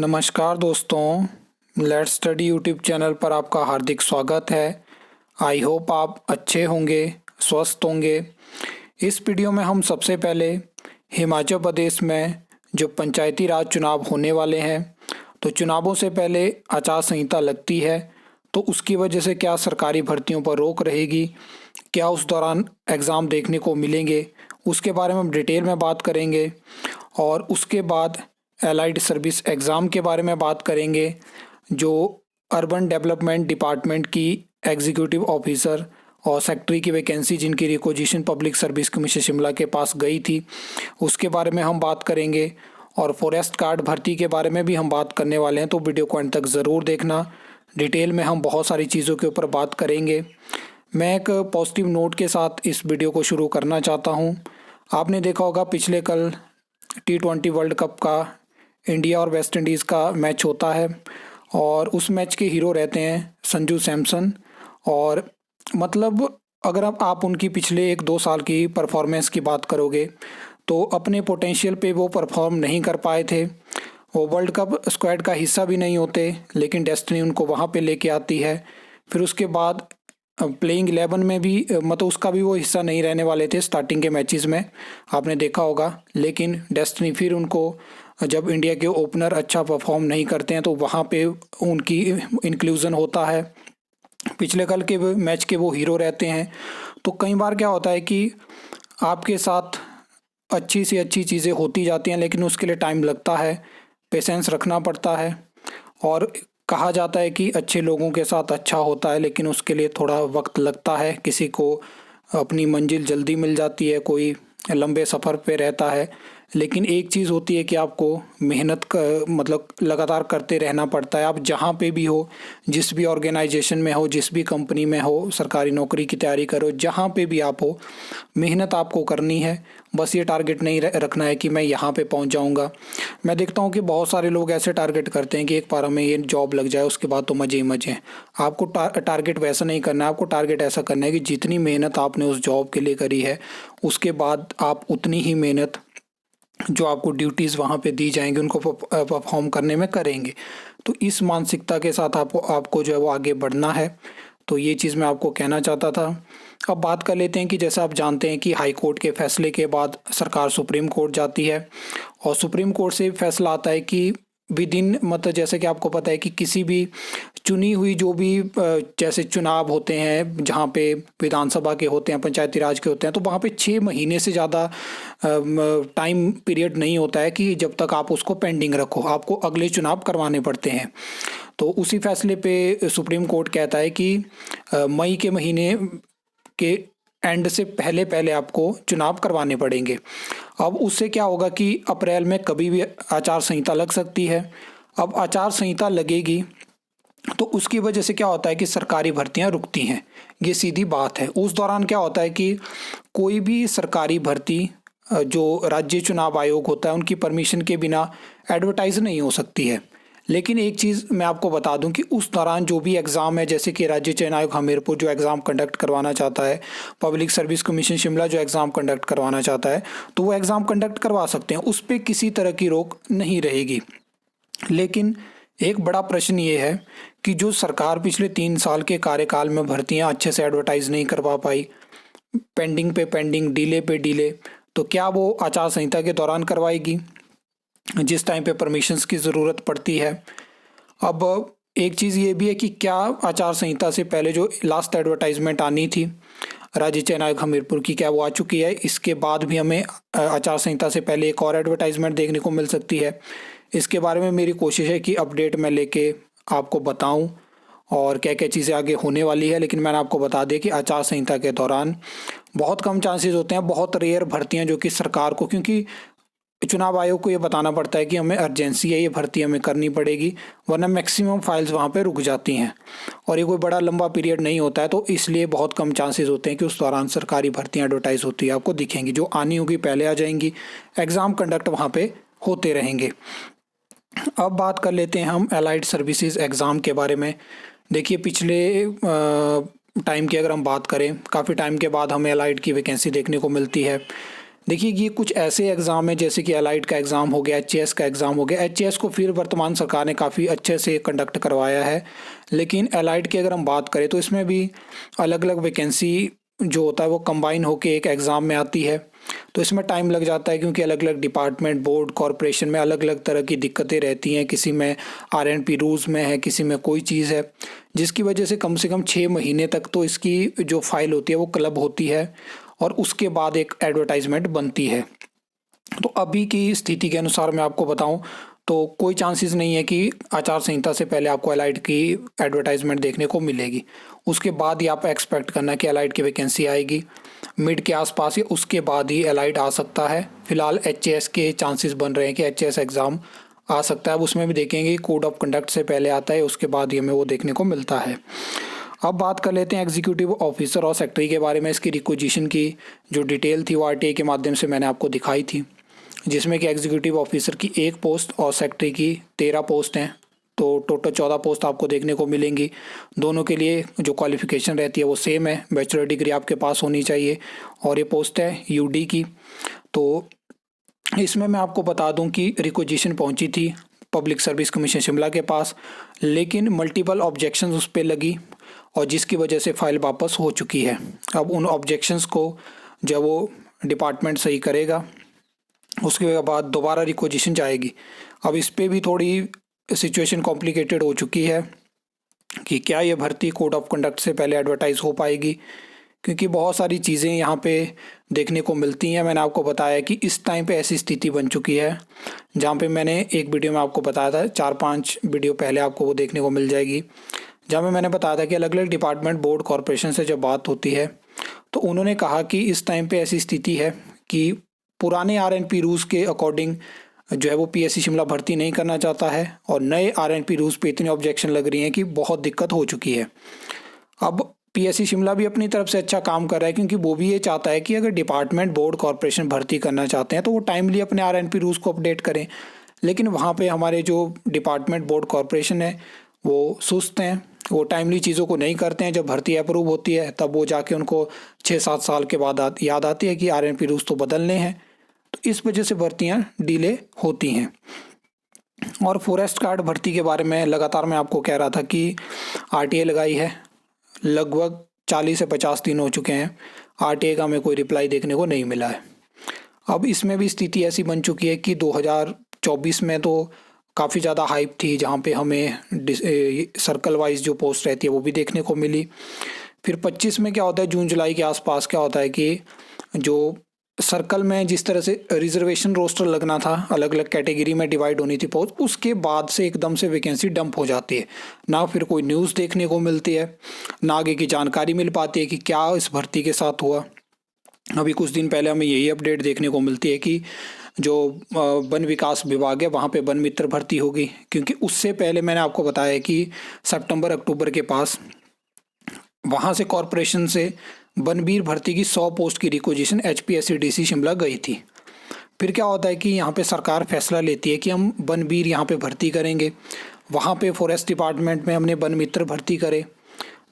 नमस्कार दोस्तों, let's study YouTube channel पर आपका हार्दिक स्वागत है। आई होप आप अच्छे होंगे, स्वस्थ होंगे। इस वीडियो में हम सबसे पहले हिमाचल प्रदेश में जो पंचायती राज चुनाव होने वाले हैं, तो चुनावों से पहले आचार संहिता लगती है, तो उसकी वजह से क्या सरकारी भर्तियों पर रोक रहेगी, क्या उस दौरान एग्ज़ाम देखने को मिलेंगे, उसके बारे में हम डिटेल में बात करेंगे। और उसके बाद एलाइड सर्विस एग्ज़ाम के बारे में बात करेंगे, जो अर्बन डेवलपमेंट डिपार्टमेंट की एग्जीक्यूटिव ऑफिसर और सेक्रेटरी की वैकेंसी जिनकी requisition public service commission Shimla के पास गई थी, उसके बारे में हम बात करेंगे। और फॉरेस्ट गार्ड भर्ती के बारे में भी हम बात करने वाले हैं, तो वीडियो को अंत तक ज़रूर देखना। डिटेल में हम बहुत सारी चीज़ों के ऊपर बात करेंगे। मैं एक पॉजिटिव नोट के साथ इस वीडियो को शुरू करना चाहता हूँ। आपने देखा होगा पिछले कल T20 वर्ल्ड कप का इंडिया और वेस्ट इंडीज़ का मैच होता है, और उस मैच के हीरो रहते हैं संजू सैमसन। और मतलब अगर आप उनकी पिछले 1-2 साल की परफॉर्मेंस की बात करोगे, तो अपने पोटेंशियल पे वो परफॉर्म नहीं कर पाए थे। वो वर्ल्ड कप स्क्वाड का हिस्सा भी नहीं होते, लेकिन डेस्टिनी उनको वहाँ पे लेके आती है। फिर उसके बाद प्लेइंग 11 में भी मतलब उसका भी वो हिस्सा नहीं रहने वाले थे स्टार्टिंग के मैचेस में, आपने देखा होगा। लेकिन डेस्टिनी फिर उनको, जब इंडिया के ओपनर अच्छा परफॉर्म नहीं करते हैं, तो वहाँ पे उनकी इंक्लूज़न होता है। पिछले कल के मैच के वो हीरो रहते हैं। तो कई बार क्या होता है कि आपके साथ अच्छी से अच्छी चीज़ें होती जाती हैं, लेकिन उसके लिए टाइम लगता है, पेशेंस रखना पड़ता है। और कहा जाता है कि अच्छे लोगों के साथ अच्छा होता है, लेकिन उसके लिए थोड़ा वक्त लगता है। किसी को अपनी मंजिल जल्दी मिल जाती है, कोई लंबे सफ़र पे रहता है। लेकिन एक चीज़ होती है कि आपको मेहनत मतलब लगातार करते रहना पड़ता है। आप जहाँ पे भी हो, जिस भी ऑर्गेनाइजेशन में हो, जिस भी कंपनी में हो, सरकारी नौकरी की तैयारी करो, जहाँ पे भी आप हो, मेहनत आपको करनी है। बस ये टारगेट नहीं रखना है कि मैं यहाँ पे पहुँच जाऊँगा। मैं देखता हूँ कि बहुत सारे लोग ऐसे टारगेट करते हैं कि एक बार हमें ये जॉब लग जाए, उसके बाद तो मज़े ही मज़े हैं। आपको टारगेट वैसा नहीं करना है। आपको टारगेट ऐसा करना है कि जितनी मेहनत आपने उस जॉब के लिए करी है, उसके बाद आप उतनी ही मेहनत जो आपको ड्यूटीज़ वहाँ पे दी जाएंगी उनको परफॉर्म करने में करेंगे। तो इस मानसिकता के साथ आपको जो है वो आगे बढ़ना है। तो ये चीज़ मैं आपको कहना चाहता था। अब बात कर लेते हैं कि जैसा आप जानते हैं कि हाई कोर्ट के फैसले के बाद सरकार सुप्रीम कोर्ट जाती है, और सुप्रीम कोर्ट से फैसला आता है कि विद इन, मतलब जैसे कि आपको पता है कि किसी भी चुनी हुई जो भी जैसे चुनाव होते हैं जहाँ पे विधानसभा के होते हैं, पंचायती राज के होते हैं, तो वहाँ पे 6 महीने से ज़्यादा टाइम पीरियड नहीं होता है कि जब तक आप उसको पेंडिंग रखो, आपको अगले चुनाव करवाने पड़ते हैं। तो उसी फैसले पे सुप्रीम कोर्ट कहता है कि मई के महीने के एंड से पहले पहले आपको चुनाव करवाने पड़ेंगे। अब उससे क्या होगा कि अप्रैल में कभी भी आचार संहिता लग सकती है। अब आचार संहिता लगेगी तो उसकी वजह से क्या होता है कि सरकारी भर्तियां रुकती हैं, ये सीधी बात है। उस दौरान क्या होता है कि कोई भी सरकारी भर्ती जो राज्य चुनाव आयोग होता है उनकी परमिशन के बिना एडवर्टाइज नहीं हो सकती है। लेकिन एक चीज़ मैं आपको बता दूं कि उस दौरान जो भी एग्ज़ाम है, जैसे कि राज्य चयन आयोग हमीरपुर जो एग्ज़ाम कंडक्ट करवाना चाहता है, पब्लिक सर्विस कमीशन शिमला जो एग्ज़ाम कंडक्ट करवाना चाहता है, तो वो एग्ज़ाम कंडक्ट करवा सकते हैं, उस पर किसी तरह की रोक नहीं रहेगी। लेकिन एक बड़ा प्रश्न ये है कि जो सरकार पिछले 3 साल के कार्यकाल में भर्तियां अच्छे से एडवर्टाइज नहीं करवा पाई, पेंडिंग पे पेंडिंग, डीले पे डीले, तो क्या वो आचार संहिता के दौरान करवाएगी जिस टाइम पे परमिशंस की ज़रूरत पड़ती है। अब एक चीज़ ये भी है कि क्या आचार संहिता से पहले जो लास्ट एडवर्टाइजमेंट आनी थी राज्य चयन आयोग हमीरपुर की, क्या वो आ चुकी है? इसके बाद भी हमें आचार संहिता से पहले एक और एडवर्टाइजमेंट देखने को मिल सकती है। इसके बारे में मेरी कोशिश है कि अपडेट मैं लेके आपको बताऊं और क्या क्या चीज़ें आगे होने वाली है। लेकिन मैंने आपको बता दिया कि आचार संहिता के दौरान बहुत कम चांसेस होते हैं, बहुत रेयर भर्तियां जो कि सरकार को, क्योंकि चुनाव आयोग को ये बताना पड़ता है कि हमें अर्जेंसी है, ये भर्ती हमें करनी पड़ेगी, वरना मैक्सिमम फाइल्स वहाँ पे रुक जाती हैं और ये कोई बड़ा लंबा पीरियड नहीं होता है। तो इसलिए बहुत कम चांसेस होते हैं कि उस दौरान सरकारी भर्तियाँ एडवर्टाइज होती है आपको दिखेंगी। जो आनी होगी पहले आ जाएंगी, एग्ज़ाम कंडक्ट वहाँ पे होते रहेंगे। अब बात कर लेते हैं हम एलाइड सर्विसेज एग्ज़ाम के बारे में। देखिए पिछले टाइम की अगर हम बात करें, काफ़ी टाइम के बाद हमें एलाइड की वैकेंसी देखने को मिलती है। देखिए ये कुछ ऐसे एग्ज़ाम हैं जैसे कि एलाइड का एग्ज़ाम हो गया, एचएएस का एग्ज़ाम हो गया। एचएएस को फिर वर्तमान सरकार ने काफ़ी अच्छे से कंडक्ट करवाया है, लेकिन एलाइड की अगर हम बात करें तो इसमें भी अलग अलग वैकेंसी जो होता है वो कंबाइन होके एक एग्ज़ाम में आती है। तो इसमें टाइम लग जाता है क्योंकि अलग अलग डिपार्टमेंट, बोर्ड, कॉरपोरेशन में अलग अलग तरह की दिक्कतें रहती हैं। किसी में आरएनपी रूल्स में है, किसी में कोई चीज़ है, जिसकी वजह से कम 6 महीने तक तो इसकी जो फाइल होती है वो क्लब होती है और उसके बाद एक एडवर्टाइजमेंट बनती है। तो अभी की स्थिति के अनुसार मैं आपको बताऊं तो कोई चांसेस नहीं है कि आचार संहिता से पहले आपको एलाइड की एडवर्टाइजमेंट देखने को मिलेगी। उसके बाद ही आप एक्सपेक्ट करना कि एलाइड की वैकेंसी आएगी मिड के आसपास ही, उसके बाद ही एलाइड आ सकता है। फिलहाल एचएएस के चांसेस बन रहे हैं कि एचएएस एग्ज़ाम आ सकता है। अब उसमें भी देखेंगे कोड ऑफ कंडक्ट से पहले आता है, उसके बाद ही हमें वो देखने को मिलता है। अब बात कर लेते हैं एग्जीक्यूटिव ऑफिसर और सेक्रेटरी के बारे में। इसकी रिक्विजिशन की जो डिटेल थी वो आरटीआई के माध्यम से मैंने आपको दिखाई थी, जिसमें कि एग्जीक्यूटिव ऑफिसर की 1 पोस्ट और सेक्रेटरी की 13 पोस्ट हैं। तो टोटल 14 पोस्ट आपको देखने को मिलेंगी। दोनों के लिए जो क्वालिफिकेशन रहती है वो सेम है, बैचलर डिग्री आपके पास होनी चाहिए। और ये पोस्ट है यूडी की। तो इसमें मैं आपको बता दूं कि रिक्विजिशन पहुंची थी पब्लिक सर्विस कमीशन शिमला के पास, लेकिन मल्टीपल ऑब्जेक्शंस उस पर लगी और जिसकी वजह से फाइल वापस हो चुकी है। अब उन ऑब्जेक्शंस को जब वो डिपार्टमेंट सही करेगा उसके बाद दोबारा रिक्विजिशन जाएगी। अब इस पे भी थोड़ी सिचुएशन कॉम्प्लिकेटेड हो चुकी है कि क्या ये भर्ती कोड ऑफ कंडक्ट से पहले एडवर्टाइज हो पाएगी, क्योंकि बहुत सारी चीज़ें यहाँ पे देखने को मिलती हैं। मैंने आपको बताया कि इस टाइम पे ऐसी स्थिति बन चुकी है जहाँ पे मैंने एक वीडियो में आपको बताया था, 4-5 वीडियो पहले आपको वो देखने को मिल जाएगी, जहाँ पे मैंने बताया था कि अलग अलग डिपार्टमेंट, बोर्ड, कॉरपोरेशन से जब बात होती है तो उन्होंने कहा कि इस टाइम पे ऐसी स्थिति है कि पुराने आरएनपी रूल्स के अकॉर्डिंग जो है वो पीएससी शिमला भर्ती नहीं करना चाहता है और नए आरएनपी रूल्स पे इतनी ऑब्जेक्शन लग रही हैं कि बहुत दिक्कत हो चुकी है। अब पीएससी शिमला भी अपनी तरफ से अच्छा काम कर रहा है, क्योंकि वो भी ये चाहता है कि अगर डिपार्टमेंट, बोर्ड, कॉरपोरेशन भर्ती करना चाहते हैं तो वो टाइमली अपने आरएनपी रूल्स को अपडेट करें। लेकिन वहाँ पे हमारे जो डिपार्टमेंट, बोर्ड, कॉरपोरेशन है वो सुस्त हैं, वो टाइमली चीज़ों को नहीं करते हैं। जब भर्ती अप्रूव होती है तब वो जाके उनको 6-7 साल के बाद याद आती है कि आरएनपी रूल्स तो बदलने हैं। तो इस वजह से भर्तियाँ डिले होती हैं। और फॉरेस्ट गार्ड भर्ती के बारे में लगातार मैं आपको कह रहा था कि आरटीआई लगाई है, लगभग 40 से 50 दिन हो चुके हैं, आरटीआई का हमें कोई रिप्लाई देखने को नहीं मिला है। अब इसमें भी स्थिति ऐसी बन चुकी है कि 2024 में तो काफ़ी ज़्यादा हाइप थी, जहाँ पे हमें सर्कल वाइज जो पोस्ट रहती है वो भी देखने को मिली। फिर 25 में क्या होता है, जून जुलाई के आसपास क्या होता है कि जो सर्कल में जिस तरह से रिजर्वेशन रोस्टर लगना था, अलग अलग कैटेगरी में डिवाइड होनी थी पोस्ट, उसके बाद से एकदम से वैकेंसी डंप हो जाती है। ना फिर कोई न्यूज़ देखने को मिलती है, ना आगे की जानकारी मिल पाती है कि क्या इस भर्ती के साथ हुआ। अभी कुछ दिन पहले हमें यही अपडेट देखने को मिलती है कि जो वन विकास विभाग है वहाँ पे वन मित्र भर्ती होगी, क्योंकि उससे पहले मैंने आपको बताया कि सितंबर अक्टूबर के पास वहाँ से कॉरपोरेशन से वनवीर भर्ती की 100 पोस्ट की रिक्विजिशन एचपीएससीडीसी शिमला गई थी। फिर क्या होता है कि यहाँ पे सरकार फैसला लेती है कि हम वनवीर यहाँ पे भर्ती करेंगे, वहाँ पे फॉरेस्ट डिपार्टमेंट में हमने वन मित्र भर्ती करे,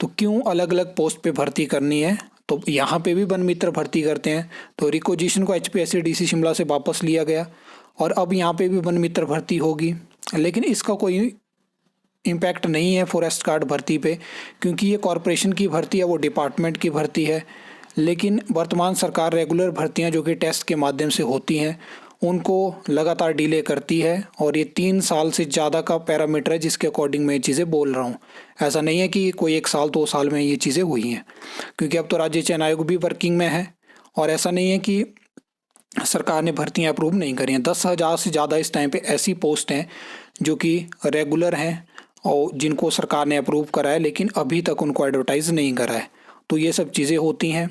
तो क्यों अलग अलग पोस्ट पे भर्ती करनी है, तो यहाँ पे भी वन मित्र भर्ती करते हैं। तो रिक्विजिशन को एचपीएससीडीसी शिमला से वापस लिया गया और अब यहाँ पे भी वन मित्र भर्ती होगी, लेकिन इसका कोई इम्पैक्ट नहीं है फॉरेस्ट गार्ड भर्ती पे, क्योंकि ये कॉरपोरेशन की भर्ती है, वो डिपार्टमेंट की भर्ती है। लेकिन वर्तमान सरकार रेगुलर भर्तियां जो कि टेस्ट के माध्यम से होती हैं उनको लगातार डिले करती है, और ये 3 साल से ज़्यादा का पैरामीटर है जिसके अकॉर्डिंग मैं ये चीज़ें बोल रहा हूँ। ऐसा नहीं है कि कोई 1 साल 2 साल में ये चीज़ें हुई हैं, क्योंकि अब तो राज्य चयन आयोग भी वर्किंग में है और ऐसा नहीं है कि सरकार ने भर्तियाँ अप्रूव नहीं करी हैं। 10,000 से ज़्यादा इस टाइम पे ऐसी पोस्ट हैं जो कि रेगुलर हैं और जिनको सरकार ने अप्रूव करा है, लेकिन अभी तक उनको एडवर्टाइज़ नहीं करा है। तो ये सब चीज़ें होती हैं।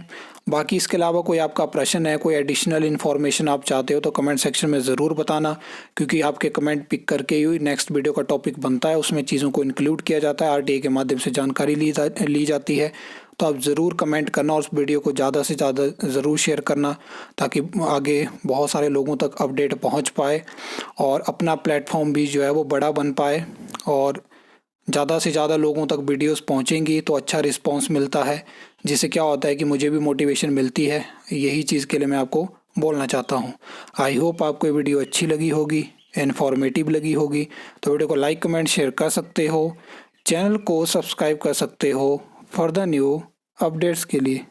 बाकी इसके अलावा कोई आपका प्रश्न है, कोई एडिशनल इन्फॉर्मेशन आप चाहते हो तो कमेंट सेक्शन में ज़रूर बताना, क्योंकि आपके कमेंट पिक करके ही नेक्स्ट वीडियो का टॉपिक बनता है, उसमें चीज़ों को इंक्लूड किया जाता है, आरटीआई के माध्यम से जानकारी ली जाती है। तो आप ज़रूर कमेंट करना और उस वीडियो को ज़्यादा से ज़्यादा ज़रूर शेयर करना, ताकि आगे बहुत सारे लोगों तक अपडेट पहुंच पाए और अपना प्लेटफॉर्म भी जो है वो बड़ा बन पाए, और ज़्यादा से ज़्यादा लोगों तक वीडियोस पहुंचेंगी तो अच्छा रिस्पांस मिलता है, जिससे क्या होता है कि मुझे भी मोटिवेशन मिलती है। यही चीज़ के लिए मैं आपको बोलना चाहता हूँ। आई होप आपको ये वीडियो अच्छी लगी होगी, इन्फॉर्मेटिव लगी होगी। तो वीडियो को लाइक कमेंट शेयर कर सकते हो, चैनल को सब्सक्राइब कर सकते हो फॉर द न्यू अपडेट्स के लिए।